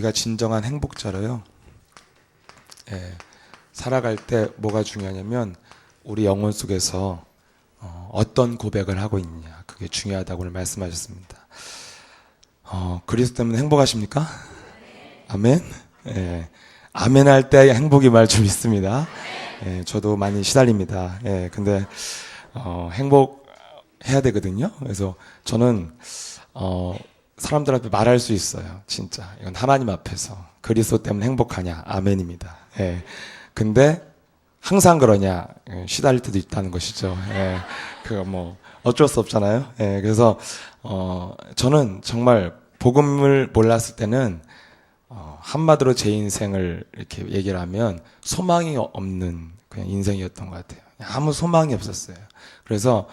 우리가 진정한 행복자로요. 살아갈 때 뭐가 중요하냐면 우리 영혼 속에서 어떤 고백을 하고 있느냐, 그게 중요하다고 오늘 말씀하셨습니다. 그리스도 때문에 행복하십니까? 아멘. 아멘 할 때 행복이 말 좀 있습니다. 저도 많이 시달립니다. 근데 행복해야 되거든요. 그래서 저는 사람들 앞에 말할 수 있어요. 진짜 이건 하나님 앞에서 그리스도 때문에 행복하냐, 아멘입니다. 근데 항상 그러냐, 시달릴 때도 있다는 것이죠. 그거 뭐 어쩔 수 없잖아요. 그래서 저는 정말 복음을 몰랐을 때는 한마디로 제 인생을 이렇게 얘기를 하면 소망이 없는 그냥 인생이었던 것 같아요. 아무 소망이 없었어요. 그래서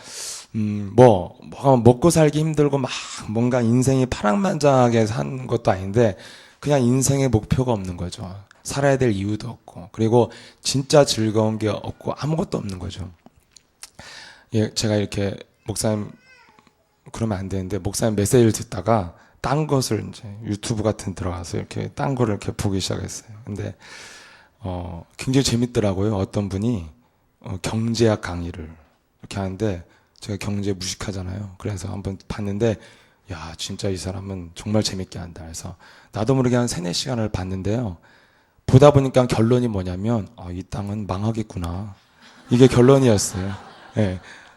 뭐가 먹고 살기 힘들고 막 뭔가 인생이 파란만장하게 산 것도 아닌데 그냥 인생의 목표가 없는 거죠. 살아야 될 이유도 없고, 그리고 진짜 즐거운 게 없고 아무것도 없는 거죠. 제가 이렇게 목사님 그러면 안 되는데 목사님 메시지를 듣다가 딴 것을 이제 유튜브 같은 데 들어가서 이렇게 딴 거를 이렇게 보기 시작했어요. 근데 굉장히 재밌더라고요. 어떤 분이 경제학 강의를 이렇게 하는데 제가 경제 무식하잖아요. 그래서 한번 봤는데 야, 진짜 이 사람은 정말 재밌게 한다. 그래서 나도 모르게 한 3-4시간을 봤는데요. 보다 보니까 결론이 뭐냐면 이 땅은 망하겠구나. 이게 결론이었어요.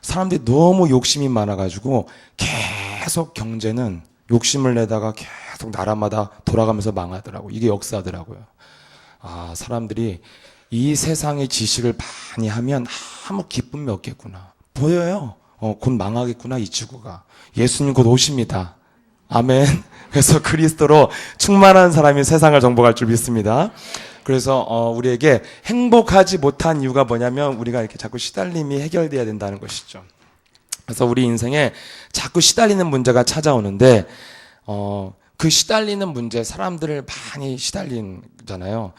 사람들이 너무 욕심이 많아가지고 계속 경제는 욕심을 내다가 계속 나라마다 돌아가면서 망하더라고요. 이게 역사더라고요. 사람들이 이 세상의 지식을 많이 하면 아무 기쁨이 없겠구나. 보여요. 곧 망하겠구나, 이 지구가. 예수님 곧 오십니다. 아멘. 그래서 그리스도로 충만한 사람이 세상을 정복할 줄 믿습니다. 그래서 우리에게 행복하지 못한 이유가 뭐냐면 우리가 이렇게 자꾸 시달림이 해결돼야 된다는 것이죠. 그래서 우리 인생에 자꾸 시달리는 문제가 찾아오는데 그 시달리는 문제, 사람들을 많이 시달리잖아요.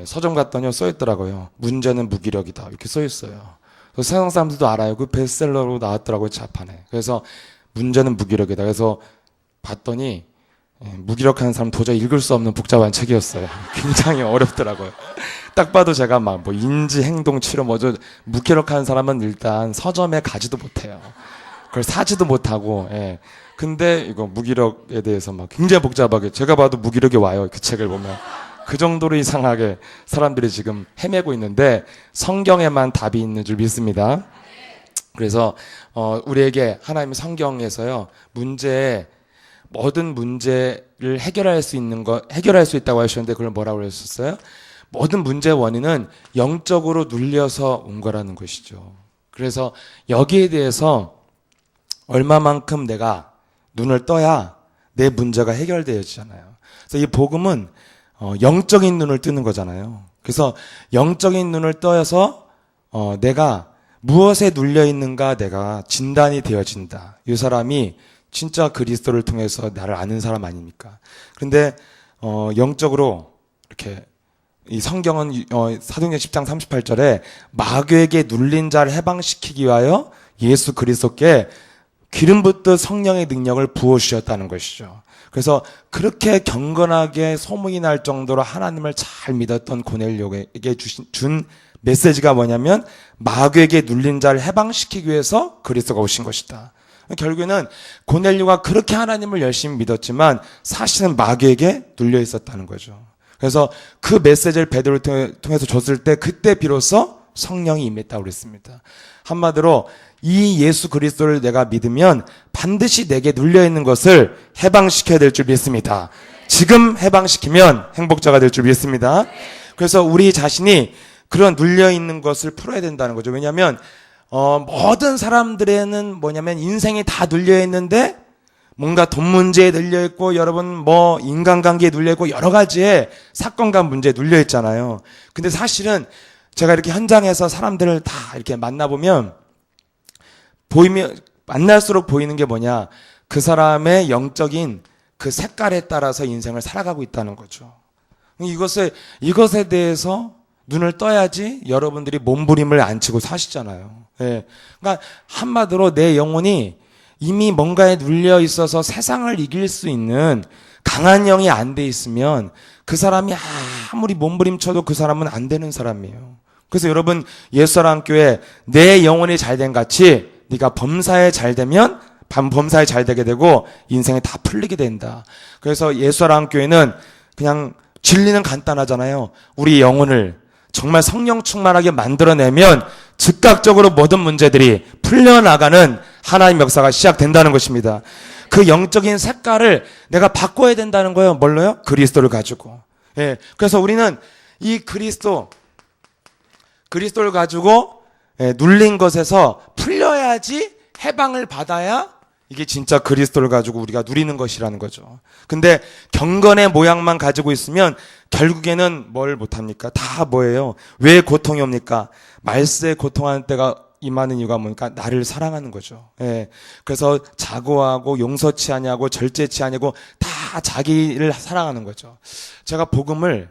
서점 갔더니 써있더라고요. 문제는 무기력이다, 이렇게 써있어요. 세상 사람들도 알아요. 그 베스트셀러로 나왔더라고요, 자판에. 그래서 문제는 무기력이다. 그래서 봤더니 무기력한 사람 도저히 읽을 수 없는 복잡한 책이었어요. 굉장히 어렵더라고요. 딱 봐도 제가 막 뭐 인지 행동 치료 뭐죠, 무기력한 사람은 일단 서점에 가지도 못해요. 그걸 사지도 못하고. 근데 이거 무기력에 대해서 막 굉장히 복잡하게, 제가 봐도 무기력이 와요, 그 책을 보면. 그 정도로 이상하게 사람들이 지금 헤매고 있는데 성경에만 답이 있는 줄 믿습니다. 그래서 우리에게 하나님의 성경에서요, 모든 문제를 해결할 수 있다고 하셨는데 그걸 뭐라고 하셨어요? 모든 문제의 원인은 영적으로 눌려서 온 거라는 것이죠. 그래서 여기에 대해서 얼마만큼 내가 눈을 떠야 내 문제가 해결되어지잖아요. 그래서 이 복음은 영적인 눈을 뜨는 거잖아요. 그래서 영적인 눈을 떠서 내가 무엇에 눌려 있는가 내가 진단이 되어진다. 이 사람이 진짜 그리스도를 통해서 나를 아는 사람 아닙니까? 그런데 영적으로 이렇게 이 성경은 사도행전 10장 38절에 마귀에게 눌린 자를 해방시키기 위하여 예수 그리스도께 기름 붓듯 성령의 능력을 부어 주셨다는 것이죠. 그래서 그렇게 경건하게 소문이 날 정도로 하나님을 잘 믿었던 고넬료에게 준 메시지가 뭐냐면 마귀에게 눌린 자를 해방시키기 위해서 그리스도가 오신 것이다. 결국에는 고넬료가 그렇게 하나님을 열심히 믿었지만 사실은 마귀에게 눌려 있었다는 거죠. 그래서 그 메시지를 베드로를 통해서 줬을 때 그때 비로소 성령이 임했다고 그랬습니다. 한마디로 이 예수 그리스도를 내가 믿으면 반드시 내게 눌려있는 것을 해방시켜야 될 줄 믿습니다. 지금 해방시키면 행복자가 될 줄 믿습니다. 그래서 우리 자신이 그런 눌려있는 것을 풀어야 된다는 거죠. 왜냐하면 모든 사람들에는 뭐냐면 인생이 다 눌려있는데 뭔가 돈 문제에 눌려있고 여러분 뭐 인간관계에 눌려있고 여러 가지의 사건과 문제에 눌려있잖아요. 근데 사실은 제가 이렇게 현장에서 사람들을 다 이렇게 만나보면 만날수록 보이는 게 뭐냐, 그 사람의 영적인 그 색깔에 따라서 인생을 살아가고 있다는 거죠. 이것에 대해서 눈을 떠야지 여러분들이 몸부림을 안 치고 사시잖아요. 그러니까 한마디로 내 영혼이 이미 뭔가에 눌려 있어서 세상을 이길 수 있는 강한 영이 안 돼 있으면 그 사람이 아무리 몸부림쳐도 그 사람은 안 되는 사람이에요. 그래서 여러분, 옛사랑교회 내 영혼이 잘된 같이 네가 범사에 잘 되면 범사에 잘 되게 되고 인생에 다 풀리게 된다. 그래서 옛사랑교회는 그냥 진리는 간단하잖아요. 우리 영혼을 정말 성령 충만하게 만들어내면 즉각적으로 모든 문제들이 풀려나가는 하나님 역사가 시작된다는 것입니다. 그 영적인 색깔을 내가 바꿔야 된다는 거예요. 뭘로요? 그리스도를 가지고. 예. 그래서 우리는 이 그리스도를 가지고 눌린 것에서 풀려야지 해방을 받아야 이게 진짜 그리스도를 가지고 우리가 누리는 것이라는 거죠. 근데 경건의 모양만 가지고 있으면 결국에는 뭘 못합니까? 다 뭐예요? 왜 고통이 옵니까? 말세에 고통하는 때가 임하는 이유가 뭡니까? 나를 사랑하는 거죠. 예. 그래서 자고하고 용서치 아니하고 절제치 아니하고 다 자기를 사랑하는 거죠. 제가 복음을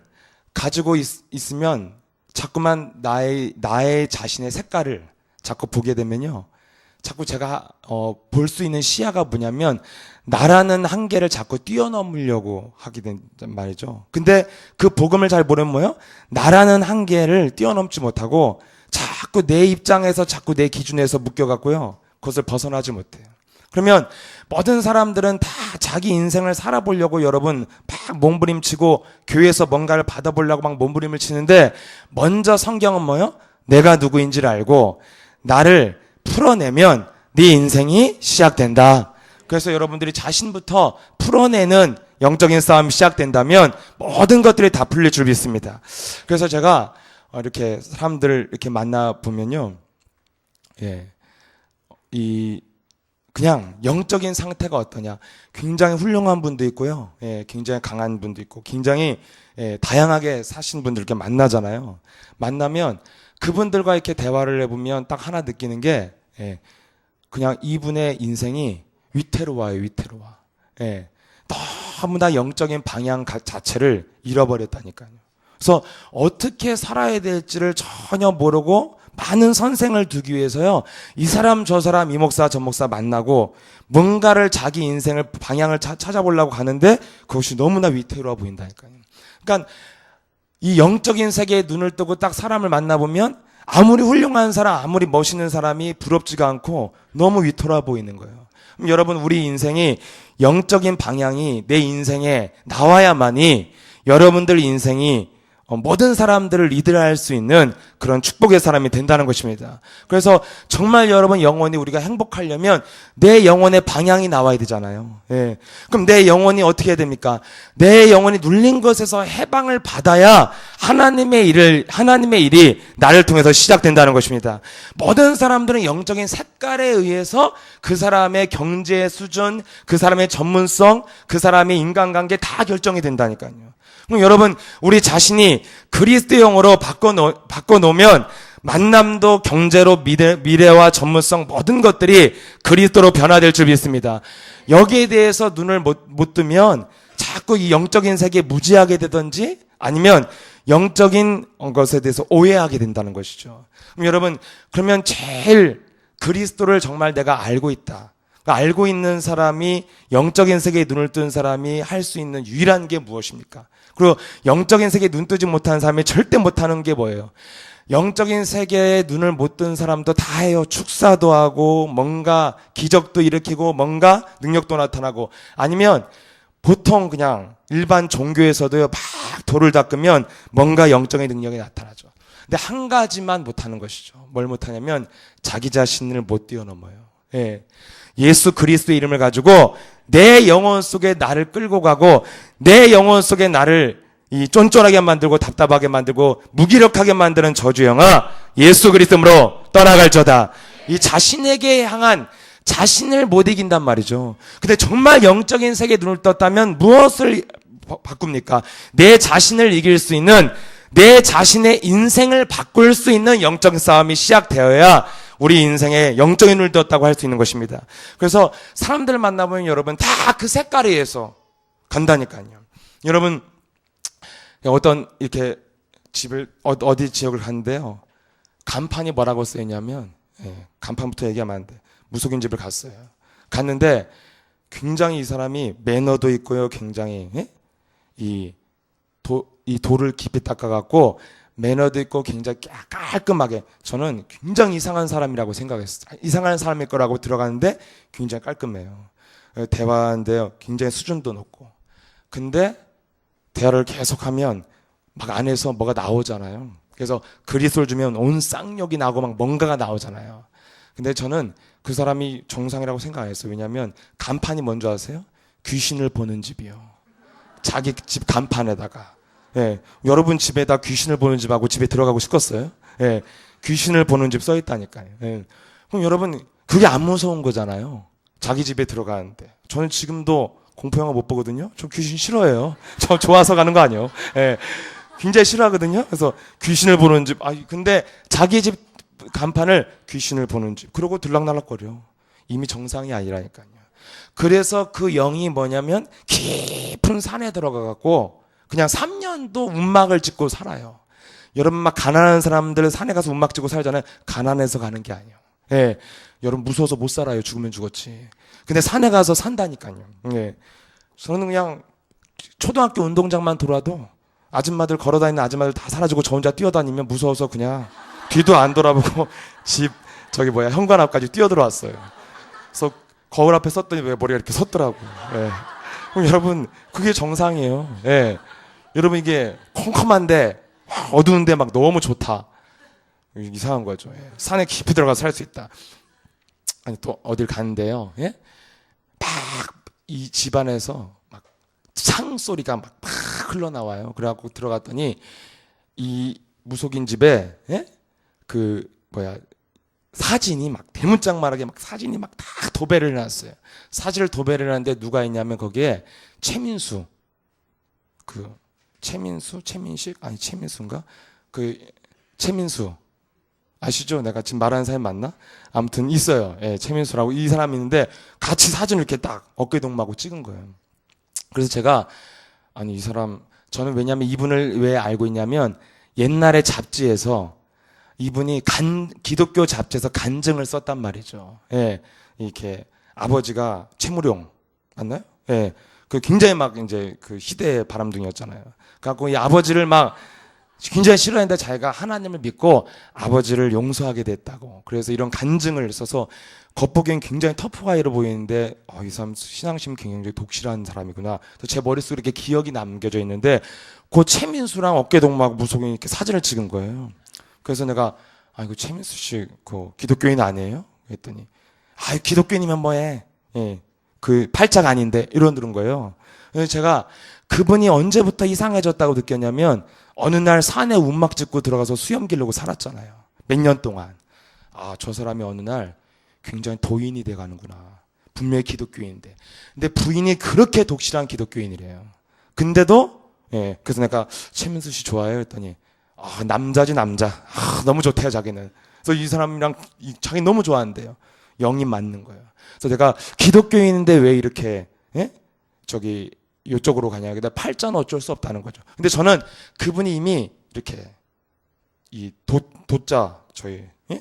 가지고 있으면 자꾸만 나의 자신의 색깔을 자꾸 보게 되면요. 자꾸 제가 볼 수 있는 시야가 뭐냐면 나라는 한계를 자꾸 뛰어넘으려고 하게 된 말이죠. 근데 그 복음을 잘 모르면 뭐예요? 나라는 한계를 뛰어넘지 못하고 자꾸 내 입장에서 자꾸 내 기준에서 묶여갖고요. 그것을 벗어나지 못해요. 그러면 모든 사람들은 다 자기 인생을 살아보려고 여러분 막 몸부림치고 교회에서 뭔가를 받아보려고 막 몸부림을 치는데 먼저 성경은 뭐예요? 내가 누구인지를 알고 나를 풀어내면 네 인생이 시작된다. 그래서 여러분들이 자신부터 풀어내는 영적인 싸움이 시작된다면 모든 것들이 다 풀릴 줄 믿습니다. 그래서 제가 이렇게 사람들을 이렇게 만나 보면요, 그냥 영적인 상태가 어떠냐. 굉장히 훌륭한 분도 있고요, 굉장히 강한 분도 있고, 굉장히 다양하게 사신 분들 이렇게 만나잖아요. 만나면 그분들과 이렇게 대화를 해보면 딱 하나 느끼는 게, 그냥 이분의 인생이 위태로워요, 위태로워. 너무나 영적인 방향 자체를 잃어버렸다니까요. 그래서 어떻게 살아야 될지를 전혀 모르고 많은 선생을 두기 위해서요, 이 사람 저 사람 이 목사 저 목사 만나고 뭔가를 자기 인생을 방향을 찾아보려고 하는데 그것이 너무나 위태로워 보인다니까요. 그러니까 이 영적인 세계에 눈을 뜨고 딱 사람을 만나보면 아무리 훌륭한 사람, 아무리 멋있는 사람이 부럽지가 않고 너무 위태로워 보이는 거예요. 그럼 여러분, 우리 인생이 영적인 방향이 내 인생에 나와야만이 여러분들 인생이 모든 사람들을 리드할 수 있는 그런 축복의 사람이 된다는 것입니다. 그래서 정말 여러분 영혼이 우리가 행복하려면 내 영혼의 방향이 나와야 되잖아요. 그럼 내 영혼이 어떻게 해야 됩니까? 내 영혼이 눌린 것에서 해방을 받아야 하나님의 일이 나를 통해서 시작된다는 것입니다. 모든 사람들은 영적인 색깔에 의해서 그 사람의 경제 수준, 그 사람의 전문성, 그 사람의 인간관계 다 결정이 된다니까요. 그럼 여러분, 우리 자신이 그리스도형으로 바꿔놓으면 만남도 경제로 미래와 전문성 모든 것들이 그리스도로 변화될 줄 믿습니다. 여기에 대해서 눈을 못 뜨면 자꾸 이 영적인 세계에 무지하게 되든지 아니면 영적인 것에 대해서 오해하게 된다는 것이죠. 그럼 여러분, 그러면 제일 그리스도를 정말 내가 알고 있다. 알고 있는 사람이, 영적인 세계에 눈을 뜬 사람이 할 수 있는 유일한 게 무엇입니까? 그리고 영적인 세계에 눈 뜨지 못하는 사람이 절대 못하는 게 뭐예요? 영적인 세계에 눈을 못 뜬 사람도 다 해요. 축사도 하고 뭔가 기적도 일으키고 뭔가 능력도 나타나고, 아니면 보통 그냥 일반 종교에서도요, 막 돌을 닦으면 뭔가 영적인 능력이 나타나죠. 근데 한 가지만 못하는 것이죠. 뭘 못하냐면 자기 자신을 못 뛰어넘어요. 예수 그리스도의 이름을 가지고 내 영혼 속에 나를 끌고 가고 내 영혼 속에 나를 이 쫀쫀하게 만들고 답답하게 만들고 무기력하게 만드는 저주영아, 예수 그리스도로 떠나갈저다. 이 자신에게 향한 자신을 못 이긴단 말이죠. 근데 정말 영적인 세계에 눈을 떴다면 무엇을 바꿉니까? 내 자신을 이길 수 있는, 내 자신의 인생을 바꿀 수 있는 영적인 싸움이 시작되어야 우리 인생에 영적인 눈을 떴다고 할 수 있는 것입니다. 그래서 사람들 만나보면 여러분 다 그 색깔에 의해서 간다니까요. 여러분, 어떤 이렇게 집을 어디 지역을 갔는데요, 간판이 뭐라고 쓰였냐면, 간판부터 얘기하면 안 돼. 무속인 집을 갔어요. 갔는데 굉장히 이 사람이 매너도 있고요, 굉장히 이 이 돌을 깊이 닦아갖고 매너도 있고 굉장히 깔끔하게, 저는 굉장히 이상한 사람이라고 생각했어요. 이상한 사람일 거라고 들어갔는데 굉장히 깔끔해요. 대화인데요, 굉장히 수준도 높고. 근데 대화를 계속하면 막 안에서 뭐가 나오잖아요. 그래서 그리스도를 주면 온 쌍욕이 나고 막 뭔가가 나오잖아요. 근데 저는 그 사람이 정상이라고 생각 안 했어요. 왜냐하면 간판이 뭔지 아세요? 귀신을 보는 집이요. 자기 집 간판에다가. 예, 여러분 집에다 귀신을 보는 집하고 집에 들어가고 싶겠어요? 예, 귀신을 보는 집 써 있다니까요. 예. 그럼 여러분, 그게 안 무서운 거잖아요. 자기 집에 들어가는데. 저는 지금도 공포영화 못 보거든요. 저 귀신 싫어해요. 저 좋아서 가는 거 아니에요. 예, 굉장히 싫어하거든요. 그래서 귀신을 보는 집. 근데 자기 집 간판을 귀신을 보는 집. 그러고 들락날락거려. 이미 정상이 아니라니까요. 그래서 그 영이 뭐냐면 깊은 산에 들어가갖고 그냥 3년도 움막을 짓고 살아요. 여러분 막 가난한 사람들 산에 가서 움막 짓고 살잖아요. 가난해서 가는 게 아니에요. 예, 여러분 무서워서 못 살아요. 죽으면 죽었지. 근데 산에 가서 산다니까요. 예, 저는 그냥 초등학교 운동장만 돌아도 아줌마들 걸어다니는 아줌마들 다 사라지고 저 혼자 뛰어다니면 무서워서 그냥 뒤도 안 돌아보고 집 현관 앞까지 뛰어들어왔어요. 그래서 거울 앞에 섰더니 왜 머리가 이렇게 섰더라고. 예. 그럼 여러분 그게 정상이에요. 예. 여러분 이게 컴컴한데 어두운데 막 너무 좋다. 이상한 거죠. 예. 산에 깊이 들어가서 살 수 있다. 아니 또 어딜 갔는데요. 예? 막 이 집안에서 막 창소리가 막 흘러나와요. 그래갖고 들어갔더니 이 무속인 집에 사진이 막 대문짝만하게 막 사진이 막 다 도배를 해놨어요. 사진을 도배를 해놨는데 누가 있냐면 거기에 최민수 아시죠? 내가 지금 말하는 사람이 맞나? 아무튼 있어요. 예, 최민수라고 이 사람이 있는데 같이 사진을 이렇게 딱 어깨동무하고 찍은 거예요. 그래서 제가 이 사람, 저는 왜냐면 이분을 왜 알고 있냐면 옛날에 잡지에서 이분이 기독교 잡지에서 간증을 썼단 말이죠. 예, 이렇게 아버지가 최무룡 맞나요? 예, 그 굉장히 막 이제 그 희대의 바람둥이였잖아요. 그래갖고 이 아버지를 막 굉장히 싫어했는데 자기가 하나님을 믿고 아버지를 용서하게 됐다고. 그래서 이런 간증을 써서 겉보기엔 굉장히 터프가이로 보이는데 이 사람 신앙심 굉장히 독실한 사람이구나. 제 머릿속에 이렇게 기억이 남겨져 있는데 그 최민수랑 어깨동무하고 무속인이 이렇게 사진을 찍은 거예요. 그래서 내가 이거 최민수 씨 그 기독교인 아니에요? 그랬더니 기독교인이면 뭐해? 예, 그 팔자가 아닌데 이러는 거예요. 그래서 제가 그분이 언제부터 이상해졌다고 느꼈냐면 어느 날 산에 움막 짓고 들어가서 수염 기르고 살았잖아요. 몇 년 동안. 저 사람이 어느 날 굉장히 도인이 돼가는구나. 분명히 기독교인인데. 근데 부인이 그렇게 독실한 기독교인이래요. 근데도 그래서 내가 최민수 씨 좋아해요 했더니 남자지 남자. 너무 좋대요 자기는. 그래서 이 사람이랑 자기 너무 좋아한대요. 영이 맞는 거예요. 그래서 내가 기독교인인데 왜 이렇게 이쪽으로 가냐. 근데 팔자는 어쩔 수 없다는 거죠. 근데 저는 그분이 이미 이렇게 이 도자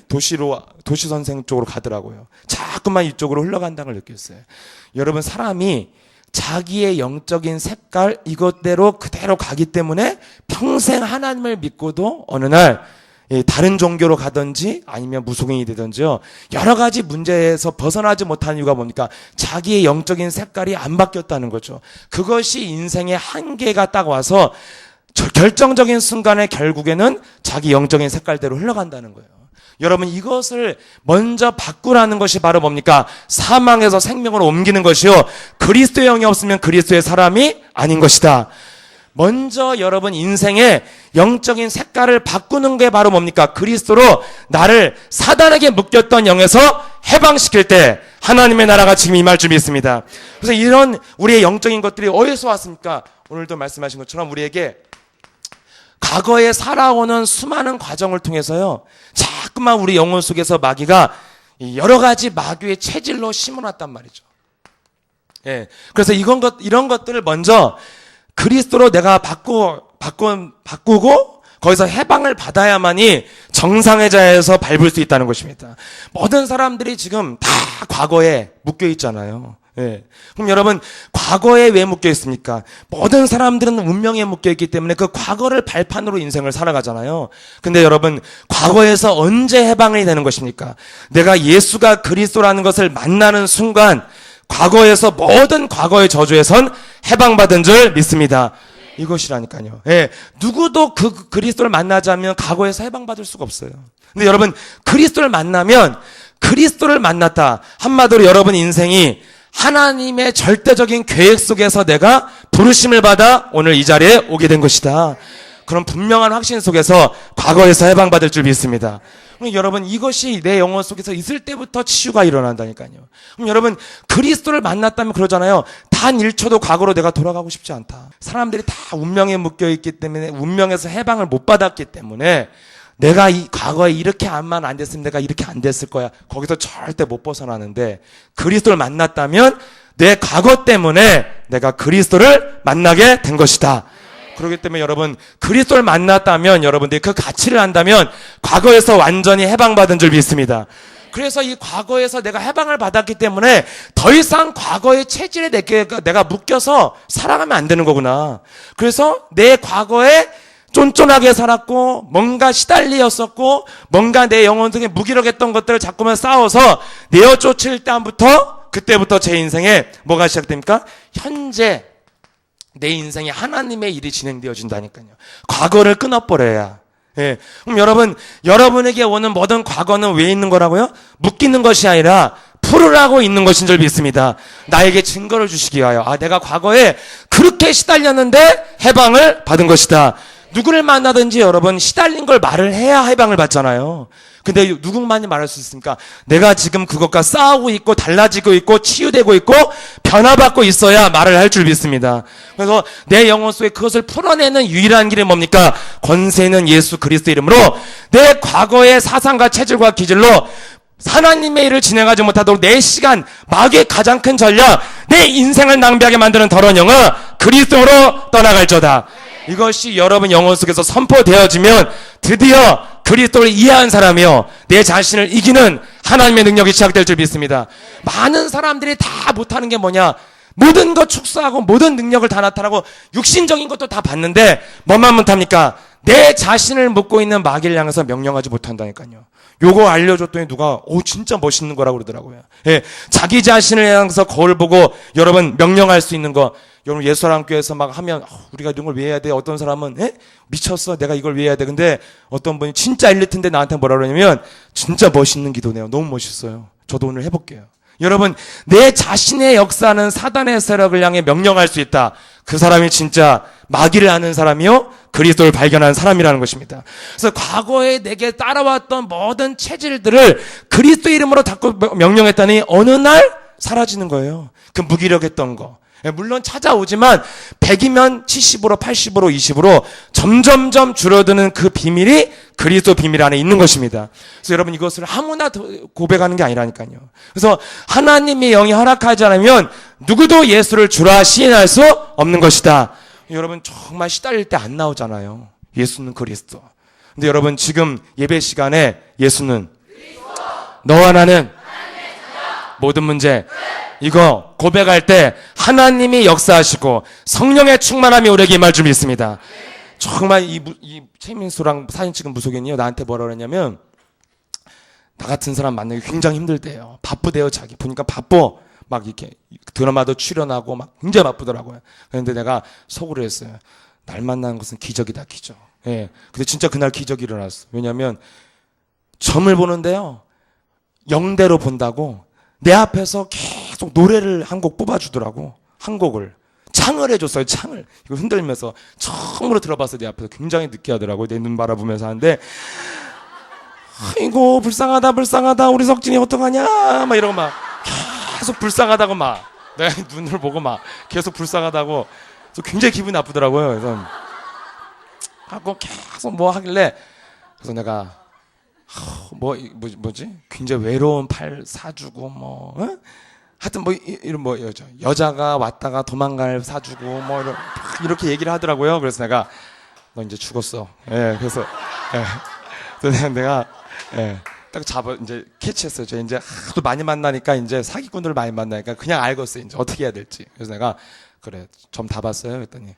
도시 선생 쪽으로 가더라고요. 자꾸만 이쪽으로 흘러간다는 걸 느꼈어요. 여러분 사람이 자기의 영적인 색깔 이것대로 그대로 가기 때문에 평생 하나님을 믿고도 어느 날 다른 종교로 가든지 아니면 무속인이 되든지요. 여러 가지 문제에서 벗어나지 못하는 이유가 뭡니까? 자기의 영적인 색깔이 안 바뀌었다는 거죠. 그것이 인생의 한계가 딱 와서 결정적인 순간에 결국에는 자기 영적인 색깔대로 흘러간다는 거예요. 여러분 이것을 먼저 바꾸라는 것이 바로 뭡니까? 사망에서 생명으로 옮기는 것이요. 그리스도의 영이 없으면 그리스도의 사람이 아닌 것이다. 먼저 여러분 인생의 영적인 색깔을 바꾸는 게 바로 뭡니까? 그리스도로 나를 사단에게 묶였던 영에서 해방시킬 때 하나님의 나라가 지금 임할 줄 믿습니다. 그래서 이런 우리의 영적인 것들이 어디서 왔습니까? 오늘도 말씀하신 것처럼 우리에게 과거에 살아오는 수많은 과정을 통해서요. 자꾸만 우리 영혼 속에서 마귀가 여러 가지 마귀의 체질로 심어놨단 말이죠. 예. 그래서 이런 것들을 먼저 그리스도로 내가 바꾸고 거기서 해방을 받아야만이 정상의 자리에서 밟을 수 있다는 것입니다. 모든 사람들이 지금 다 과거에 묶여 있잖아요. 예. 그럼 여러분, 과거에 왜 묶여 있습니까? 모든 사람들은 운명에 묶여 있기 때문에 그 과거를 발판으로 인생을 살아가잖아요. 근데 여러분, 과거에서 언제 해방이 되는 것입니까? 내가 예수가 그리스도라는 것을 만나는 순간, 과거에서 모든 과거의 저주에선 해방받은 줄 믿습니다. 이것이라니까요. 예. 누구도 그 그리스도를 만나자면 과거에서 해방받을 수가 없어요. 근데 여러분, 그리스도를 만나면 그리스도를 만났다. 한마디로 여러분 인생이 하나님의 절대적인 계획 속에서 내가 부르심을 받아 오늘 이 자리에 오게 된 것이다. 그런 분명한 확신 속에서 과거에서 해방받을 줄 믿습니다. 그럼 여러분, 이것이 내 영혼 속에서 있을 때부터 치유가 일어난다니까요. 그럼 여러분, 그리스도를 만났다면 그러잖아요. 단 1초도 과거로 내가 돌아가고 싶지 않다. 사람들이 다 운명에 묶여있기 때문에, 운명에서 해방을 못 받았기 때문에 내가 이 과거에 이렇게 안만 안 됐으면 내가 이렇게 안 됐을 거야. 거기서 절대 못 벗어나는데, 그리스도를 만났다면 내 과거 때문에 내가 그리스도를 만나게 된 것이다. 그렇기 때문에 여러분, 그리스도를 만났다면 여러분들이 그 가치를 안다면 과거에서 완전히 해방받은 줄 믿습니다. 그래서 이 과거에서 내가 해방을 받았기 때문에 더 이상 과거의 체질에 내가 묶여서 살아가면 안 되는 거구나. 그래서 내 과거에 쫀쫀하게 살았고 뭔가 시달리었었고 뭔가 내 영혼 속에 무기력했던 것들을 자꾸만 쌓아서 내어 쫓을 때부터 그때부터 제 인생에 뭐가 시작됩니까? 현재 내 인생에 하나님의 일이 진행되어진다니까요. 과거를 끊어버려야. 예. 그럼 여러분, 여러분에게 오는 모든 과거는 왜 있는 거라고요? 묶이는 것이 아니라 풀으라고 있는 것인 줄 믿습니다. 나에게 증거를 주시기 위하여. 아, 내가 과거에 그렇게 시달렸는데 해방을 받은 것이다. 누구를 만나든지 여러분 시달린 걸 말을 해야 해방을 받잖아요. 근데 누구만이 말할 수 있습니까? 내가 지금 그것과 싸우고 있고 달라지고 있고 치유되고 있고 변화받고 있어야 말을 할 줄 믿습니다. 그래서 내 영혼 속에 그것을 풀어내는 유일한 길이 뭡니까? 권세 있는 예수 그리스도 이름으로 내 과거의 사상과 체질과 기질로 하나님의 일을 진행하지 못하도록 내 시간, 마귀의 가장 큰 전략, 내 인생을 낭비하게 만드는 더러운 영은 그리스도로 떠나갈저다. 이것이 여러분 영혼 속에서 선포되어지면 드디어 그리스도를 이해한 사람이요, 내 자신을 이기는 하나님의 능력이 시작될 줄 믿습니다. 많은 사람들이 다 못하는 게 뭐냐? 모든 것 축소하고 모든 능력을 다 나타나고 육신적인 것도 다 봤는데 뭐만 못합니까? 내 자신을 묻고 있는 마귀를 향해서 명령하지 못한다니까요. 요거 알려줬더니 누가 진짜 멋있는 거라고 그러더라고요. 예, 자기 자신을 향해서 거울 보고 여러분 명령할 수 있는 거, 여러분 예수사랑교회에서 막 하면 우리가 이런 걸 왜 해야 돼? 어떤 사람은 미쳤어, 내가 이걸 왜 해야 돼? 근데 어떤 분이 진짜 엘리트인데 나한테 뭐라 그러냐면 진짜 멋있는 기도네요. 너무 멋있어요. 저도 오늘 해볼게요. 여러분, 내 자신의 역사는 사단의 세력을 향해 명령할 수 있다. 그 사람이 진짜 마귀를 아는 사람이요, 그리스도를 발견한 사람이라는 것입니다. 그래서 과거에 내게 따라왔던 모든 체질들을 그리스도 이름으로 자꾸 명령했더니 어느 날 사라지는 거예요. 그 무기력했던 거. 물론 찾아오지만 100이면 70으로 80으로 20으로 점점점 줄어드는 그 비밀이 그리스도 비밀 안에 있는 것입니다. 그래서 여러분, 이것을 아무나 고백하는 게 아니라니까요. 그래서 하나님의 영이 허락하지 않으면 누구도 예수를 주라 시인할 수 없는 것이다. 여러분, 정말 시달릴 때 안 나오잖아요. 예수는 그리스도. 근데 여러분, 지금 예배 시간에 예수는 너와 나는 모든 문제, 이거 고백할 때 하나님이 역사하시고 성령의 충만함이 우리에게 임할 줄 믿습니다. 정말 이 최민수랑 사진 찍은 무속인이요, 나한테 뭐라 그러냐면 나 같은 사람 만나기 굉장히 힘들대요. 바쁘대요. 자기 보니까 바빠. 막 이렇게 드라마도 출연하고 막 굉장히 바쁘더라고요. 그런데 내가 속으로 했어요. 날 만나는 것은 기적이다, 기적. 예. 근데 진짜 그날 기적이 일어났어. 왜냐면 점을 보는데요, 영대로 본다고 내 앞에서 계속 노래를 한 곡 뽑아주더라고. 한 곡을 창을 해줬어요. 창을 이거 흔들면서 처음으로 들어봤어. 내 앞에서 굉장히 느끼하더라고요. 내 눈 바라보면서 하는데, 아이고 불쌍하다 불쌍하다 우리 석진이 어떡하냐 막 이러고 막 계속 불쌍하다고 막 내 눈을 보고 막 계속 불쌍하다고. 그래서 굉장히 기분이 나쁘더라고요. 그래서 하고 계속 뭐 하길래, 그래서 내가 뭐지? 굉장히 외로운 팔 사주고 하여튼 이런 여자가 왔다가 도망갈 사주고 이렇게 얘기를 하더라고요. 그래서 내가 너 이제 죽었어. 예, 그래서 내가 딱 잡아 이제 캐치했어요. 저 이제 하도 많이 만나니까 이제 사기꾼들을 많이 만나니까 그냥 알겠어요. 이제 어떻게 해야 될지. 그래서 내가 그래 점 다 봤어요. 그랬더니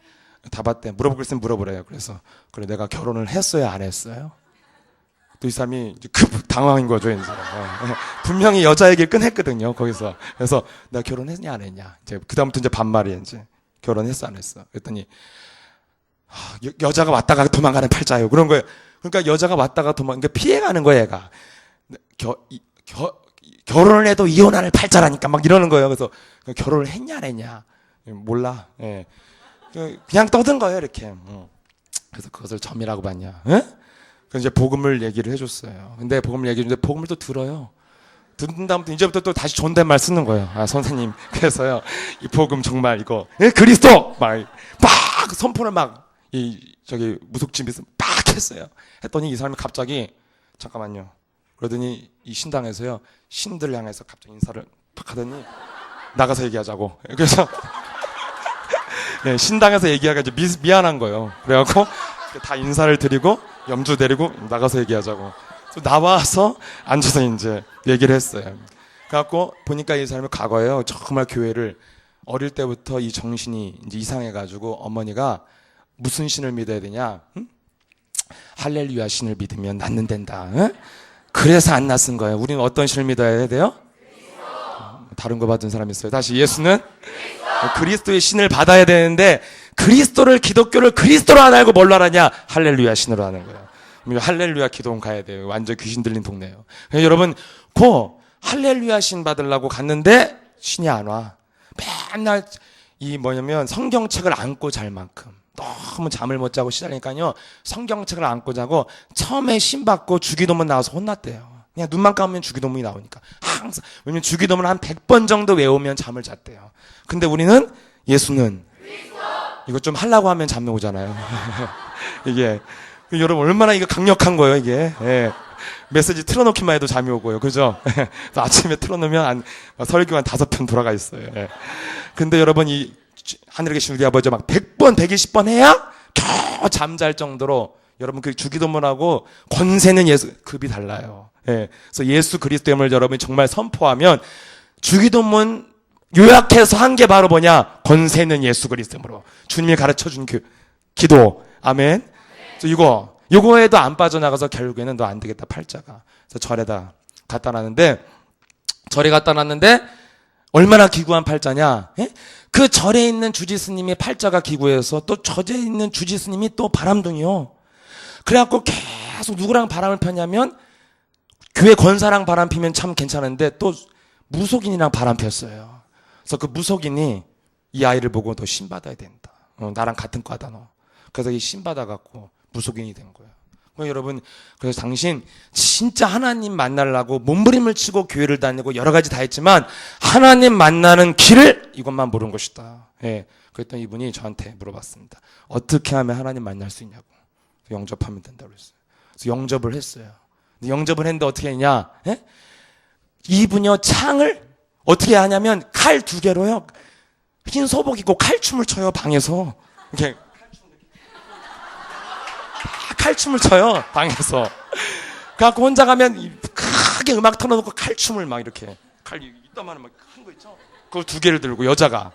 다 봤대. 물어볼 거 있으면 물어보래요. 그래서 그래 내가 결혼을 했어요, 안 했어요? 또 이 사람이 급 당황인 거죠, 이제. 분명히 여자 얘기를 꺼냈거든요, 거기서. 그래서 내가 결혼했냐, 안 했냐. 이제 그다음부터 이제 반말이에요, 이제. 결혼했어, 안 했어? 그랬더니 여자가 왔다가 도망가는 팔자예요. 그런 거예요. 그러니까 여자가 왔다가 그러니까 피해가는 거예요, 얘가. 결혼을 해도 이혼하는 팔자라니까 막 이러는 거예요. 그래서 결혼을 했냐, 안 했냐. 몰라. 예. 그냥 떠든 거예요, 이렇게. 그래서 그것을 점이라고 봤냐. 예? 그래서 이제 복음을 얘기를 해줬어요. 근데 복음을 얘기해주는데 복음을 또 들어요. 듣는 다음부터 이제부터 또 다시 존댓말 쓰는 거예요. 아, 선생님. 그래서요, 이 복음 정말 이거, 예? 그리스도! 막 선포를 저기 무속집에서 막 했어요. 했더니 이 사람이 갑자기, 잠깐만요. 그러더니 이 신당에서요, 신들 향해서 갑자기 인사를 팍 하더니 나가서 얘기하자고. 그래서, 네, 신당에서 얘기하기가 이제 미안한 거예요. 그래갖고 다 인사를 드리고 염주 데리고 나가서 얘기하자고. 나와서 앉아서 이제 얘기를 했어요. 그래갖고 보니까 이 사람이 과거에요. 정말 교회를 어릴 때부터 이 정신이 이제 이상해가지고 어머니가 무슨 신을 믿어야 되냐? 응? 할렐루야 신을 믿으면 낫는 된다. 응? 그래서 안 낫은 거예요. 우리는 어떤 신을 믿어야 돼요? 다른 거 받은 사람 있어요. 다시 예수는 그리스도의 신을 받아야 되는데 그리스도를 기독교를 그리스도로 안 알고 뭘로 하냐? 할렐루야 신으로 하는 거예요. 할렐루야 기도원 가야 돼요. 완전 귀신 들린 동네예요. 여러분 그 할렐루야 신 받으려고 갔는데 신이 안 와. 맨날 이 뭐냐면 성경책을 안고 잘 만큼 너무 잠을 못 자고 시달리니까요. 성경책을 안고 자고 처음에 신 받고 주기도문 나와서 혼났대요. 그냥 눈만 감으면 주기도문이 나오니까 항상. 왜냐면 주기도문 한 100번 정도 외우면 잠을 잤대요. 근데 우리는 예수는 이거 좀 하려고 하면 잠이 오잖아요. 이게 여러분 얼마나 이거 강력한 거예요, 이게. 예. 메시지 틀어놓기만 해도 잠이 오고요. 그죠? 아침에 틀어놓으면 설교 한 5편 돌아가 있어요. 예. 근데 여러분 이 하늘에 계신 우리 아버지 막 100번, 120번 해야 겨우 잠잘 정도로 여러분 그 주기도문하고 권세는 예수 급이 달라요. 예. 그래서 예수 그리스도임을 여러분이 정말 선포하면 주기도문 요약해서 한 게 바로 뭐냐? 권세는 예수 그리스도임으로 주님이 가르쳐 준 기도. 아멘. 그래서 이거에도 안 빠져나가서 결국에는 너 안 되겠다 팔자가. 그래서 절에다 갖다 놨는데 절에 갖다 놨는데 얼마나 기구한 팔자냐? 예? 그 절에 있는 주지스님이 팔자가 기구해서 또 절에 있는 주지스님이 또 바람둥이요. 그래갖고 계속 누구랑 바람을 폈냐면 교회 권사랑 바람 피면 참 괜찮은데 또 무속인이랑 바람 폈어요. 그래서 그 무속인이 이 아이를 보고 너 신 받아야 된다. 나랑 같은 과다 너. 그래서 이 신 받아갖고 무속인이 된 거예요. 여러분, 그래서 당신 진짜 하나님 만나려고 몸부림을 치고 교회를 다니고 여러 가지 다 했지만 하나님 만나는 길을 이것만 모르는 것이다. 예. 그랬더니 이분이 저한테 물어봤습니다. 어떻게 하면 하나님 만날 수 있냐고. 영접하면 된다고 그랬어요. 그래서 영접을 했어요. 영접을 했는데 어떻게 했냐? 예? 이분이요 창을 어떻게 하냐면 칼 2개로요. 흰 소복 입고 칼춤을 춰요 방에서. 이렇게 칼춤을 춰요 방에서. 그래갖고 혼자 가면 크게 음악 틀어놓고 칼춤을 막 이렇게 칼 이따만한 막 큰 거 있죠. 그걸 2개를 들고 여자가.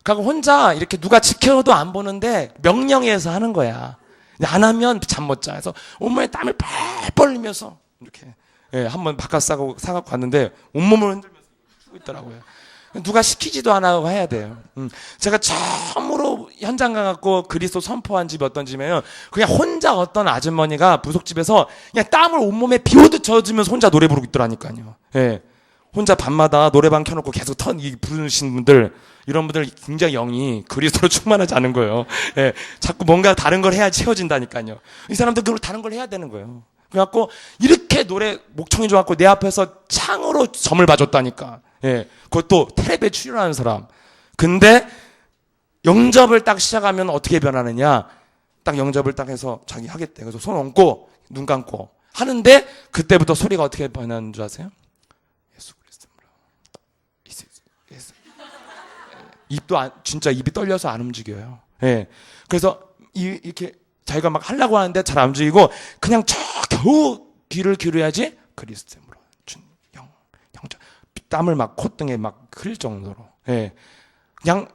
그래갖고 혼자 이렇게 누가 지켜도 안 보는데 명령해서 하는 거야. 안 하면 잠 못 자. 그래서 온몸에 땀을 펄펄 흘리면서 이렇게 한번 바깥 사갖고 갔는데 온몸을 흔들면서 추고 있더라고요. 누가 시키지도 안 하고 해야 돼요. 제가 처음으로 현장 가갖고 그리스도 선포한 집이 어떤 집이에요. 그냥 혼자 어떤 아주머니가 부속집에서 그냥 땀을 온몸에 비 오듯 젖으면서 혼자 노래 부르고 있더라니까요. 예. 혼자 밤마다 노래방 켜놓고 계속 부르시는 분들, 이런 분들 굉장히 영이 그리스도로 충만하지 않은 거예요. 예. 자꾸 뭔가 다른 걸 해야 채워진다니까요. 이 사람들 그걸 다른 걸 해야 되는 거예요. 그래갖고 이렇게 노래 목청이 좋았고 내 앞에서 창으로 점을 봐줬다니까. 예, 그것도 텔레비에 출연하는 사람. 근데 영접을 딱 시작하면 어떻게 변하느냐? 딱 영접을 딱 해서 자기 하겠대. 그래서 손 얹고 눈 감고 하는데 그때부터 소리가 어떻게 변하는 줄 아세요? 예수 그리스도로. 예수. 입도 진짜 입이 떨려서 안 움직여요. 예, 그래서 이렇게 자기가 막 하려고 하는데 잘 안 움직이고 그냥 저 겨우 귀를 기울여야지 그리스도로 영적 땀을 막 콧등에 막 흘릴 정도로. 예. 그냥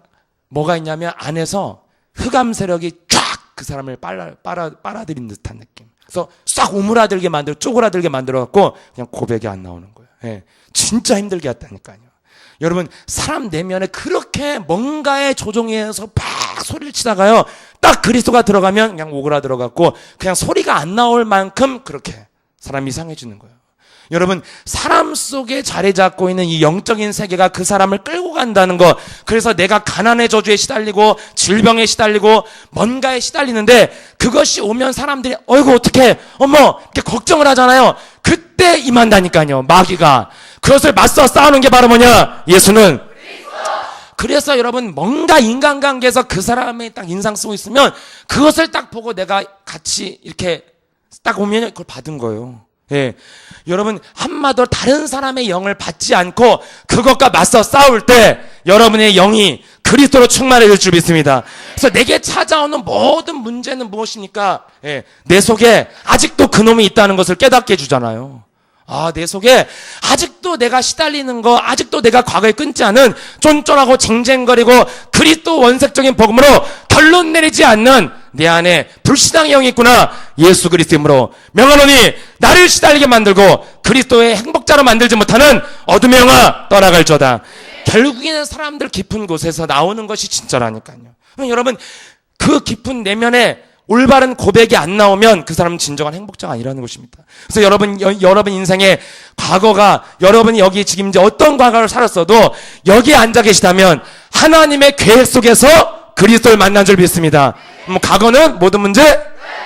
뭐가 있냐면 안에서 흑암 세력이 쫙 그 사람을 빨아들인 듯한 느낌. 그래서 싹 오므라들게 만들어 쪼그라들게 만들어갖고 그냥 고백이 안 나오는 거예요. 예. 진짜 힘들게 했다니까요. 여러분 사람 내면에 그렇게 뭔가에 조종해서 팍 소리를 치다가요 딱 그리스도가 들어가면 그냥 오그라들어갖고 그냥 소리가 안 나올 만큼 그렇게 사람이 이상해지는 거예요. 여러분 사람 속에 자리 잡고 있는 이 영적인 세계가 그 사람을 끌고 간다는 거. 그래서 내가 가난의 저주에 시달리고 질병에 시달리고 뭔가에 시달리는데 그것이 오면 사람들이 어이구 어떡해 어머 이렇게 걱정을 하잖아요. 그때 임한다니까요 마귀가. 그것을 맞서 싸우는 게 바로 뭐냐? 예수는. 그래서 여러분 뭔가 인간관계에서 그 사람이 딱 인상 쓰고 있으면 그것을 딱 보고 내가 같이 이렇게 딱 오면 그걸 받은 거예요. 예. 여러분 한마디로 다른 사람의 영을 받지 않고 그것과 맞서 싸울 때 여러분의 영이 그리스도로 충만해질 줄 믿습니다. 그래서 내게 찾아오는 모든 문제는 무엇입니까? 예. 내 속에 아직도 그놈이 있다는 것을 깨닫게 해주잖아요. 아, 내 속에 아직도 내가 시달리는 거, 아직도 내가 과거에 끊지 않은 쫀쫀하고 쟁쟁거리고 그리스도 원색적인 복음으로 결론 내리지 않는 내 안에 불신앙의 영이 있구나. 예수 그리스도 이름으로 명하노니 나를 시달리게 만들고 그리스도의 행복자로 만들지 못하는 어둠의 영아 떠나갈저다. 결국에는 사람들 깊은 곳에서 나오는 것이 진짜라니까요. 여러분 그 깊은 내면에 올바른 고백이 안 나오면 그 사람은 진정한 행복자가 아니라는 것입니다. 그래서 여러분 인생의 과거가 여러분이 여기 지금 이제 어떤 과거를 살았어도 여기에 앉아 계시다면 하나님의 계획 속에서 그리스도를 만난 줄 믿습니다. 과거는 모든 문제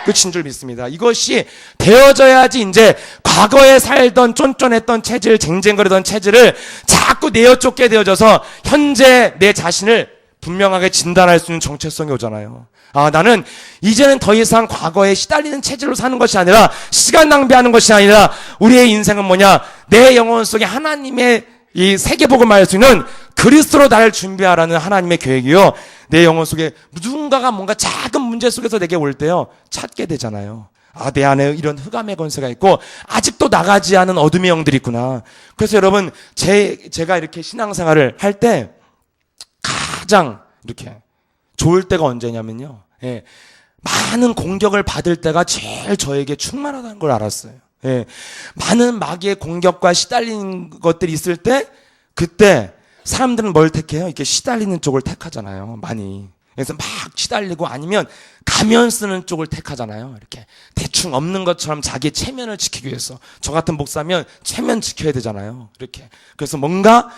끝인 줄 믿습니다. 이것이 되어져야지 이제 과거에 살던 쫀쫀했던 체질, 쟁쟁거리던 체질을 자꾸 내어쫓게 되어져서 현재 내 자신을 분명하게 진단할 수 있는 정체성이 오잖아요. 아, 나는 이제는 더 이상 과거에 시달리는 체질로 사는 것이 아니라 시간 낭비하는 것이 아니라 우리의 인생은 뭐냐? 내 영혼 속에 하나님의 이 세계복을 말할 수 있는 그리스도로 나를 준비하라는 하나님의 계획이요. 내 영혼 속에 누군가가 뭔가 작은 문제 속에서 내게 올 때요. 찾게 되잖아요. 아, 내 안에 이런 흑암의 권세가 있고 아직도 나가지 않은 어둠의 영들이 있구나. 그래서 여러분 제가 이렇게 신앙생활을 할 때 가장 이렇게 좋을 때가 언제냐면요. 예, 많은 공격을 받을 때가 제일 저에게 충만하다는 걸 알았어요. 예, 많은 마귀의 공격과 시달리는 것들이 있을 때 그때 사람들은 뭘 택해요? 이렇게 시달리는 쪽을 택하잖아요. 많이. 그래서 막 시달리고 아니면 가면 쓰는 쪽을 택하잖아요. 이렇게 대충 없는 것처럼 자기 체면을 지키기 위해서. 저 같은 목사면 체면 지켜야 되잖아요. 이렇게. 그래서 뭔가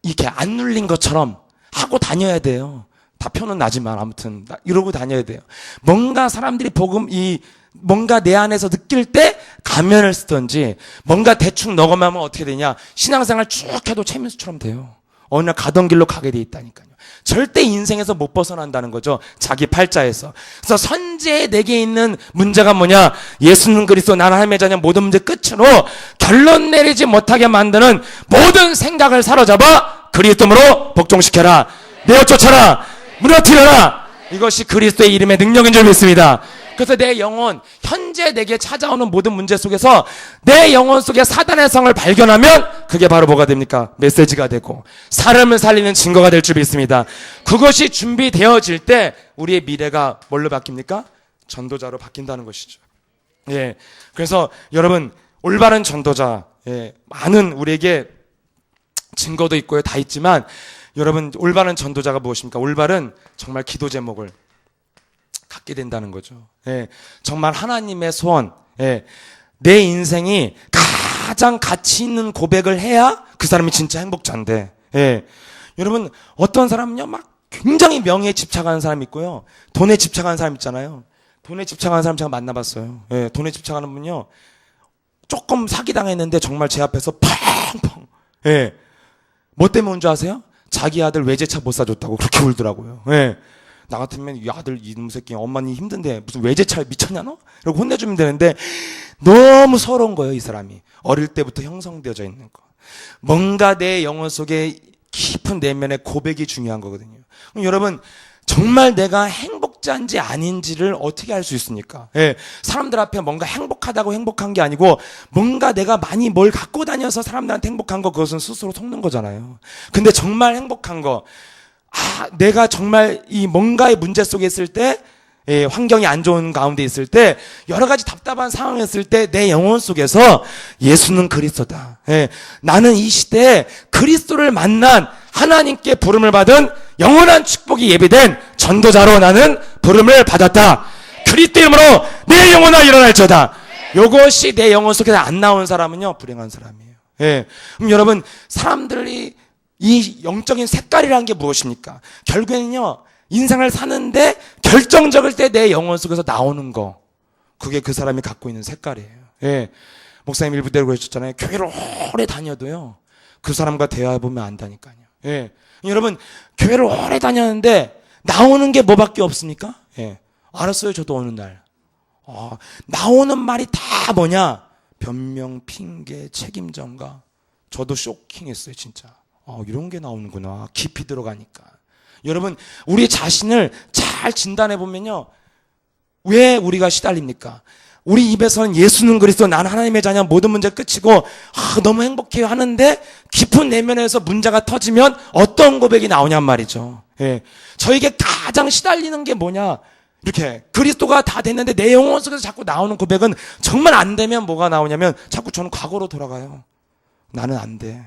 이렇게 안 눌린 것처럼 하고 다녀야 돼요. 다 표는 나지만 아무튼 이러고 다녀야 돼요. 뭔가 사람들이 뭔가 내 안에서 느낄 때 가면을 쓰든지 뭔가 대충 녹음하면 어떻게 되냐? 신앙생활 쭉 해도 최민수처럼 돼요. 어느 날 가던 길로 가게 돼 있다니까요. 절대 인생에서 못 벗어난다는 거죠. 자기 팔자에서. 그래서 선지에 내게 있는 문제가 뭐냐? 예수는 그리스도 나는 하나님의 자녀 모든 문제 끝으로 결론 내리지 못하게 만드는 모든 생각을 사로잡아 그리스도로 복종시켜라. 내어 쫓아라. 무너뜨려라. 이것이 그리스도의 이름의 능력인 줄 믿습니다. 그래서 내 영혼, 현재 내게 찾아오는 모든 문제 속에서 내 영혼 속에 사단의 성을 발견하면 그게 바로 뭐가 됩니까? 메시지가 되고 사람을 살리는 증거가 될 줄 믿습니다. 그것이 준비되어질 때 우리의 미래가 뭘로 바뀝니까? 전도자로 바뀐다는 것이죠. 예. 그래서 여러분 올바른 전도자, 예, 많은 우리에게 증거도 있고요, 다 있지만 여러분 올바른 전도자가 무엇입니까? 올바른 정말 기도 제목을 갖게 된다는 거죠. 예, 정말 하나님의 소원, 예, 내 인생이 가장 가치 있는 고백을 해야 그 사람이 진짜 행복자인데, 예, 여러분 어떤 사람은요 막 굉장히 명예에 집착하는 사람이 있고요, 돈에 집착하는 사람 있잖아요. 돈에 집착하는 사람 제가 만나봤어요. 예, 돈에 집착하는 분요 조금 사기당했는데 정말 제 앞에서 펑펑, 예, 뭐 때문에 온 줄 아세요? 자기 아들 외제차 못 사줬다고 그렇게 울더라고요. 예. 나 같으면 이 아들 이놈 새끼 엄마니 힘든데 무슨 외제차를 미쳤냐 너? 이러고 혼내주면 되는데 너무 서러운 거예요. 이 사람이 어릴 때부터 형성되어져 있는 거. 뭔가 내 영혼 속에 깊은 내면의 고백이 중요한 거거든요. 그럼 여러분 정말 내가 행복자인지 아닌지를 어떻게 알 수 있습니까? 예, 사람들 앞에 뭔가 행복하다고 행복한 게 아니고 뭔가 내가 많이 뭘 갖고 다녀서 사람들한테 행복한 거, 그것은 스스로 속는 거잖아요. 근데 정말 행복한 거, 내가 정말 이 뭔가의 문제 속에 있을 때, 예, 환경이 안 좋은 가운데 있을 때, 여러 가지 답답한 상황에 있을 때 내 영혼 속에서 예수는 그리스도다. 예, 나는 이 시대에 그리스도를 만난 하나님께 부름을 받은 영원한 축복이 예비된 전도자로 나는 부름을 받았다. 그리스도 이름으로 내 영혼아 일어날지어다. 요것이 내 영혼 속에서 안 나온 사람은요, 불행한 사람이에요. 예, 그럼 여러분, 사람들이 이 영적인 색깔이라는 게 무엇입니까? 결국에는요, 인생을 사는데 결정적일 때 내 영혼 속에서 나오는 거, 그게 그 사람이 갖고 있는 색깔이에요. 예, 목사님 일부대로 그러셨잖아요. 교회를 오래 다녀도요, 그 사람과 대화해보면 안다니까요. 예, 여러분, 교회를 오래 다녔는데 나오는 게 뭐밖에 없습니까? 예, 알았어요. 저도 어느 날 나오는 말이 다 뭐냐? 변명, 핑계, 책임 전가. 저도 쇼킹했어요, 진짜. 이런 게 나오는구나. 깊이 들어가니까. 여러분, 우리 자신을 잘 진단해 보면요, 왜 우리가 시달립니까? 우리 입에서는 예수는 그리스도, 나는 하나님의 자녀, 모든 문제 끝이고 너무 행복해요 하는데, 깊은 내면에서 문제가 터지면 어떤 고백이 나오냔 말이죠. 예, 저에게 가장 시달리는 게 뭐냐? 이렇게 그리스도가 다 됐는데 내 영혼 속에서 자꾸 나오는 고백은, 정말 안 되면 뭐가 나오냐면 자꾸 저는 과거로 돌아가요. 나는 안 돼.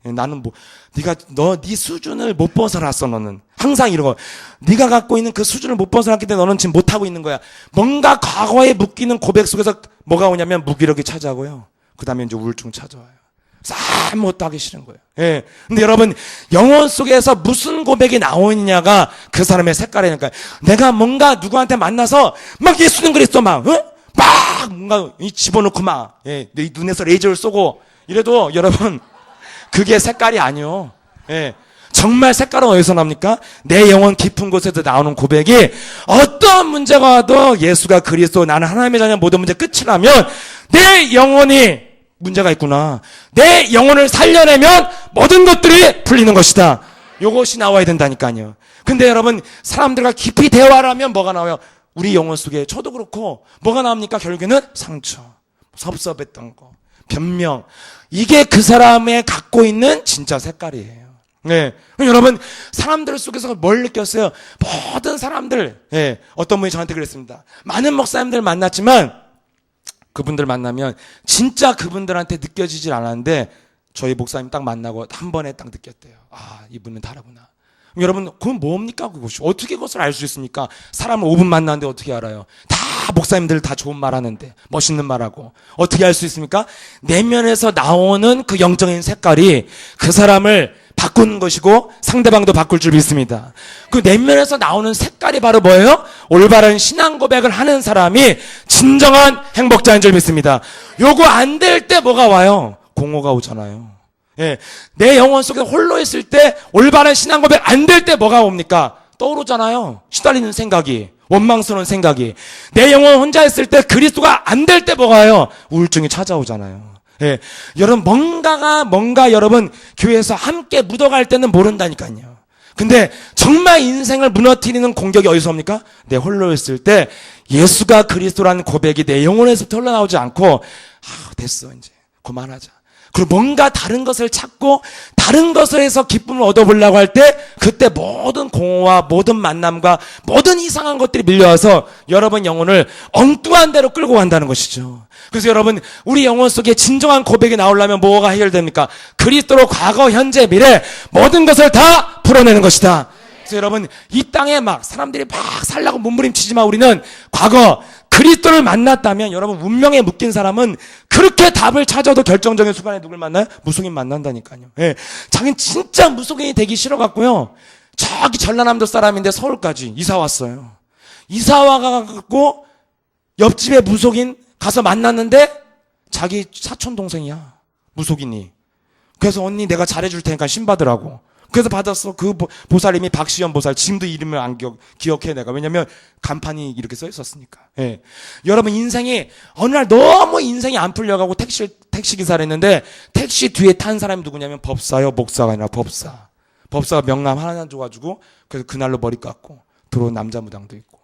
나는 네 수준을 못 벗어났어. 너는 항상 이러고, 네가 갖고 있는 그 수준을 못 벗어났기 때문에 너는 지금 못 하고 있는 거야. 뭔가 과거에 묶이는 고백 속에서 뭐가 오냐면 무기력이 찾아오고요. 그 다음에 이제 우울증 찾아와요. 아무것도 하기 싫은 거예요. 예. 근데 여러분, 영혼 속에서 무슨 고백이 나오느냐가 그 사람의 색깔이니까요. 내가 뭔가 누구한테 만나서 막 예수는 그리스도 막 뭔가 집어넣고 막, 예, 내 눈에서 레이저를 쏘고 이래도 여러분, 그게 색깔이 아니요. 예. 정말 색깔은 어디서 납니까? 내 영혼 깊은 곳에서 나오는 고백이, 어떤 문제가 와도 예수가 그리스도, 나는 하나님의 자녀, 모든 문제 끝이라면 내 영혼이 문제가 있구나, 내 영혼을 살려내면 모든 것들이 풀리는 것이다. 요것이 나와야 된다니까요. 근데 여러분, 사람들과 깊이 대화를 하면 뭐가 나와요? 우리 영혼 속에, 저도 그렇고 뭐가 나옵니까? 결국에는 상처, 섭섭했던 거, 변명. 이게 그 사람의 갖고 있는 진짜 색깔이에요. 네. 여러분, 사람들 속에서 뭘 느꼈어요? 모든 사람들, 예, 어떤 분이 저한테 그랬습니다. 많은 목사님들 만났지만 그분들 만나면 진짜 그분들한테 느껴지질 않았는데, 저희 목사님 딱 만나고 한 번에 딱 느꼈대요. 이분은 다르구나. 여러분, 그건 뭡니까? 그것이 어떻게 그것을 알 수 있습니까? 사람을 5분 만났는데 어떻게 알아요? 다 목사님들 다 좋은 말 하는데, 멋있는 말하고. 어떻게 알 수 있습니까? 내면에서 나오는 그 영적인 색깔이 그 사람을 바꾸는 것이고 상대방도 바꿀 줄 믿습니다. 그 내면에서 나오는 색깔이 바로 뭐예요? 올바른 신앙 고백을 하는 사람이 진정한 행복자인 줄 믿습니다. 요거 안 될 때 뭐가 와요? 공허가 오잖아요. 예, 내 영혼 속에 홀로 있을 때, 올바른 신앙 고백 안 될 때 뭐가 옵니까? 떠오르잖아요. 시달리는 생각이, 원망스러운 생각이. 내 영혼 혼자 있을 때, 그리스도가 안 될 때 뭐가 와요? 우울증이 찾아오잖아요. 예, 여러분, 뭔가 여러분 교회에서 함께 묻어갈 때는 모른다니까요. 근데 정말 인생을 무너뜨리는 공격이 어디서 옵니까? 내 홀로 있을 때 예수가 그리스도라는 고백이 내 영혼에서부터 흘러나오지 않고, 됐어, 이제 그만하자. 그리고 뭔가 다른 것을 찾고 다른 것에서 기쁨을 얻어보려고 할 때, 그때 모든 공허와 모든 만남과 모든 이상한 것들이 밀려와서 여러분 영혼을 엉뚱한 데로 끌고 간다는 것이죠. 그래서 여러분, 우리 영혼 속에 진정한 고백이 나오려면 뭐가 해결됩니까? 그리스도로 과거, 현재, 미래 모든 것을 다 풀어내는 것이다. 그래서 여러분, 이 땅에 막 사람들이 막 살라고 몸부림치지만 우리는 과거 그리스도를 만났다면, 여러분, 운명에 묶인 사람은 그렇게 답을 찾아도 결정적인 순간에 누굴 만나요? 무속인 만난다니까요. 예. 자기는 진짜 무속인이 되기 싫어갖고요, 저기 전라남도 사람인데 서울까지 이사 왔어요. 이사 와갖고 옆집에 무속인 가서 만났는데 자기 사촌 동생이야, 무속인이. 그래서 언니 내가 잘해줄 테니까 신 받으라고. 그래서 받았어. 그 보살님이 박시연 보살. 지금도 이름을 안 기억해 내가. 왜냐면 간판이 이렇게 써 있었으니까. 예. 여러분, 인생이 어느 날 너무 인생이 안 풀려가고 택시 기사를 했는데, 택시 뒤에 탄 사람이 누구냐면 법사요. 목사가 아니라 법사. 법사가 명함 하나 줘가지고, 그래서 그날로 머리 깎고 들어온 남자 무당도 있고.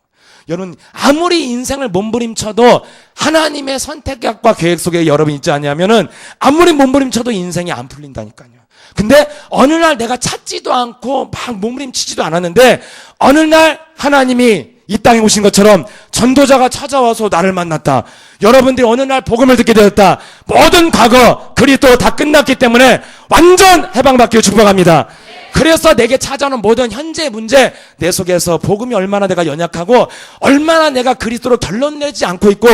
여러분 아무리 인생을 몸부림쳐도 하나님의 선택과 계획 속에 여러분 있지 않냐면은 아무리 몸부림쳐도 인생이 안 풀린다니까요. 근데 어느 날 내가 찾지도 않고 막 몸부림치지도 않았는데 어느 날 하나님이 이 땅에 오신 것처럼 전도자가 찾아와서 나를 만났다. 여러분들이 어느 날 복음을 듣게 되었다. 모든 과거 그리스도로 다 끝났기 때문에 완전 해방받기를 축복합니다. 그래서 내게 찾아오는 모든 현재 문제, 내 속에서 복음이 얼마나 내가 연약하고 얼마나 내가 그리스도로 결론 내지 않고 있고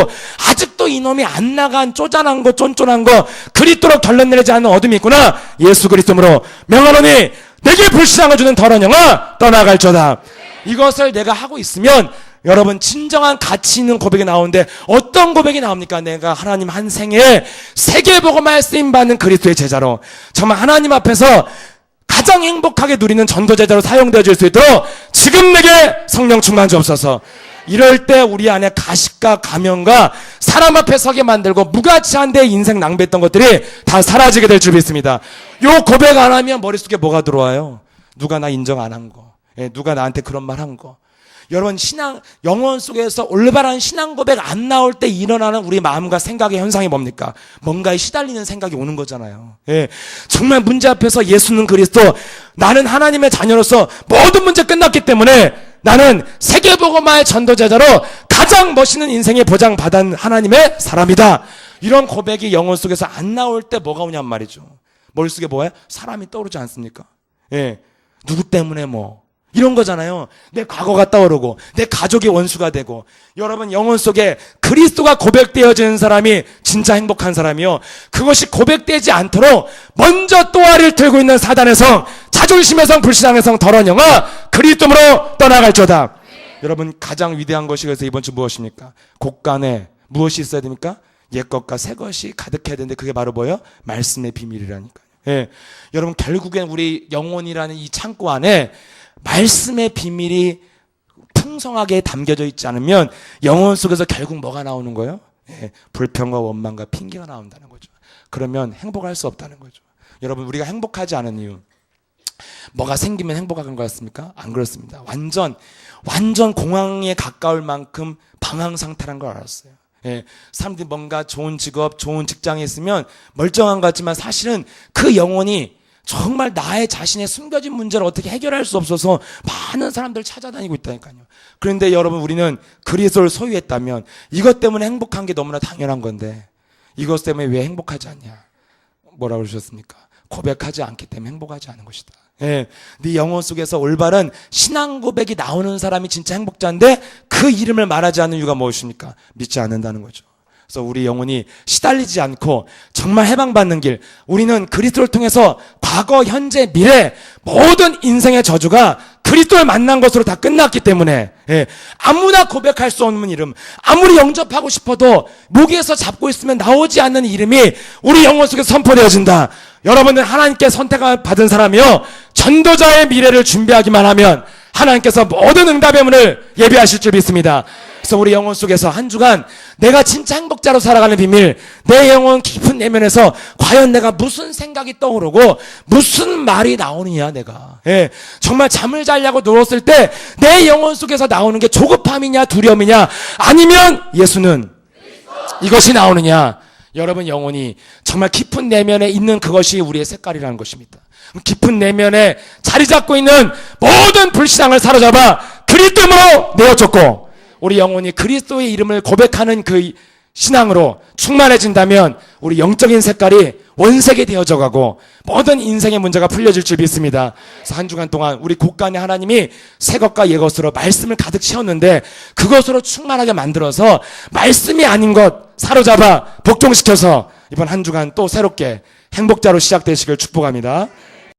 아직도 이놈이 안 나간 쪼잔한 거 쫀쫀한 거 그리스도로 결론 내지 않는 어둠이 있구나. 예수 그리스도로 명하노니 내게 불신앙을 주는 더러운 영아 떠나갈저다. 이것을 내가 하고 있으면 여러분 진정한 가치 있는 고백이 나오는데 어떤 고백이 나옵니까? 내가 하나님 한 생에 세계복음을 쓰임받는 그리스도의 제자로 정말 하나님 앞에서 가장 행복하게 누리는 전도제자로 사용되어질 수 있도록 지금 내게 성령 충만 주옵소서. 이럴 때 우리 안에 가식과 가면과 사람 앞에 서게 만들고 무가치한 데 인생 낭비했던 것들이 다 사라지게 될 줄 믿습니다. 요 고백 안 하면 머릿속에 뭐가 들어와요? 누가 나 인정 안 한 거, 누가 나한테 그런 말 한 거. 여러분 신앙 영혼 속에서 올바른 신앙 고백 안 나올 때 일어나는 우리 마음과 생각의 현상이 뭡니까? 뭔가에 시달리는 생각이 오는 거잖아요. 정말 문제 앞에서 예수는 그리스도, 나는 하나님의 자녀로서 모든 문제 끝났기 때문에 나는 세계복음화의 전도제자로 가장 멋있는 인생의 보장받은 하나님의 사람이다. 이런 고백이 영혼 속에서 안 나올 때 뭐가 오냔 말이죠. 머릿속에 뭐예요? 사람이 떠오르지 않습니까? 누구 때문에 뭐 이런 거잖아요. 내 과거가 떠오르고 내 가족이 원수가 되고. 여러분 영혼 속에 그리스도가 고백되어지는 사람이 진짜 행복한 사람이요. 그것이 고백되지 않도록 먼저 또아리를 들고 있는 사단의 성, 자존심의 성, 불신앙의 성, 더러운 영아 그리스도로 떠나갈저다. 여러분 가장 위대한 것이 그래서 이번 주 무엇입니까? 곳간에 무엇이 있어야 됩니까? 옛것과 새것이 가득해야 되는데 그게 바로 뭐예요? 말씀의 비밀이라니까요. 여러분 결국엔 우리 영혼이라는 이 창고 안에 말씀의 비밀이 풍성하게 담겨져 있지 않으면 영혼 속에서 결국 뭐가 나오는 거예요? 불평과 원망과 핑계가 나온다는 거죠. 그러면 행복할 수 없다는 거죠. 여러분 우리가 행복하지 않은 이유, 뭐가 생기면 행복한 것 같습니까? 안 그렇습니다. 완전 공황에 가까울 만큼 방황 상태라는 걸 알았어요. 사람들이 뭔가 좋은 직업, 좋은 직장에 있으면 멀쩡한 것 같지만 사실은 그 영혼이 정말 나의 자신의 숨겨진 문제를 어떻게 해결할 수 없어서 많은 사람들을 찾아다니고 있다니까요. 그런데 여러분 우리는 그리스도를 소유했다면 이것 때문에 행복한 게 너무나 당연한 건데 이것 때문에 왜 행복하지 않냐? 뭐라고 그러셨습니까? 고백하지 않기 때문에 행복하지 않은 것이다. 네 영혼 속에서 올바른 신앙 고백이 나오는 사람이 진짜 행복자인데 그 이름을 말하지 않는 이유가 무엇입니까? 믿지 않는다는 거죠. 그래서 우리 영혼이 시달리지 않고 정말 해방받는 길, 우리는 그리스도를 통해서 과거, 현재, 미래 모든 인생의 저주가 그리스도를 만난 것으로 다 끝났기 때문에 아무나 고백할 수 없는 이름, 아무리 영접하고 싶어도 목에서 잡고 있으면 나오지 않는 이름이 우리 영혼 속에 선포되어진다. 여러분들 하나님께 선택을 받은 사람이요 전도자의 미래를 준비하기만 하면 하나님께서 모든 응답의 문을 예비하실 줄 믿습니다. 그래서 우리 영혼 속에서 한 주간 내가 진짜 행복자로 살아가는 비밀, 내 영혼 깊은 내면에서 과연 내가 무슨 생각이 떠오르고 무슨 말이 나오느냐 내가 정말 잠을 자려고 누웠을 때 내 영혼 속에서 나오는 게 조급함이냐 두려움이냐 아니면 예수는 이것이 나오느냐. 여러분 영혼이 정말 깊은 내면에 있는 그것이 우리의 색깔이라는 것입니다. 깊은 내면에 자리 잡고 있는 모든 불신앙을 사로잡아 그리스도로 내어줬고 우리 영혼이 그리스도의 이름을 고백하는 그 신앙으로 충만해진다면 우리 영적인 색깔이 원색이 되어져 가고 모든 인생의 문제가 풀려질 줄 믿습니다. 그래서 한 주간 동안 우리 곳간에 하나님이 새 것과 옛 것으로 말씀을 가득 채웠는데 그것으로 충만하게 만들어서 말씀이 아닌 것 사로잡아 복종시켜서 이번 한 주간 또 새롭게 행복자로 시작되시길 축복합니다.